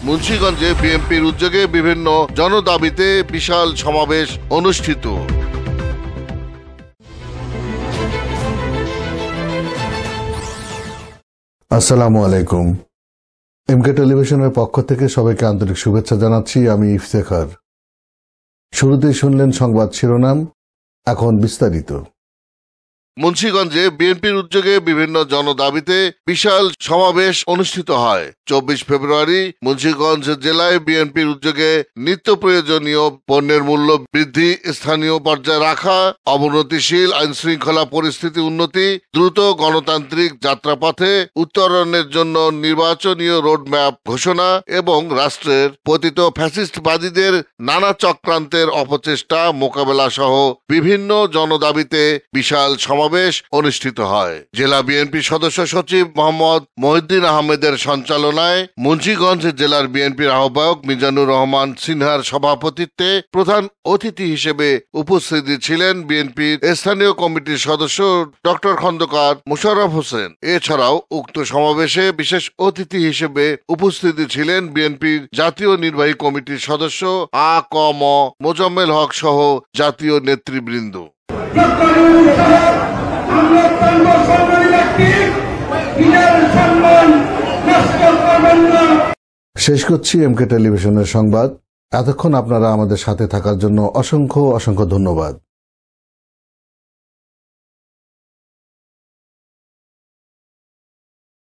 মুন্সিগঞ্জে বিএনপির উদ্যোগে বিভিন্ন জনদাবিতে বিশাল সমাবেশ অনুষ্ঠিত। আসসালামু আলাইকুম। এমকে টেলিভিশনের পক্ষ থেকে সবাইকে আন্তরিক শুভেচ্ছা জানাচ্ছি। আমি ইফতেখার। শুরুতেই শুনলেন সংবাদ শিরোনাম, এখন বিস্তারিত। মুন্সিগঞ্জে বিএনপির উদ্যোগে বিভিন্ন জনদাবিতে বিশাল সমাবেশ অনুষ্ঠিত হয়। 24 ফেব্রুয়ারি মুন্সিগঞ্জ জেলায় বিএনপির উদ্যোগে নিত্য প্রয়োজনীয় পণ্যের মূল্য বৃদ্ধি, স্থানীয় পর্যায়ে রাখা, অবনতিশীল আইন শৃঙ্খলা পরিস্থিতি উন্নতি, দ্রুত গণতান্ত্রিক যাত্রাপথে উত্তরণের জন্য নির্বাচনীয় রোডম্যাপ ঘোষণা এবং রাষ্ট্রের পতিত ফ্যাসিস্টবাদীদের নানা চক্রান্তের অপচেষ্টা মোকাবেলা সহ বিভিন্ন জনদাবিতে বিশাল সমাবেশ অনুষ্ঠিত হয়। জেলা বিএনপি সদস্য সচিব মোহাম্মদ মহিউদ্দিন আহমেদের সঞ্চালনায় মুন্সিগঞ্জ জেলার বিএনপির আহ্বায়ক মিজানুর রহমান সিনহার সভাপতিত্বে প্রধান অতিথি হিসেবে উপস্থিত ছিলেন বিএনপির স্থানীয় কমিটির সদস্য ডক্টর খন্দকার মোশাররফ হোসেন। এছাড়াও উক্ত সমাবেশে বিশেষ অতিথি হিসেবে উপস্থিত ছিলেন বিএনপির জাতীয় নির্বাহী কমিটির সদস্য আ.ক.ম. মোজাম্মেল হক সহ জাতীয় নেতৃবৃন্দ। শেষ করছি এমকে টেলিভিশনের সংবাদ। এতক্ষণ আপনারা আমাদের সাথে থাকার জন্য অসংখ্য ধন্যবাদ।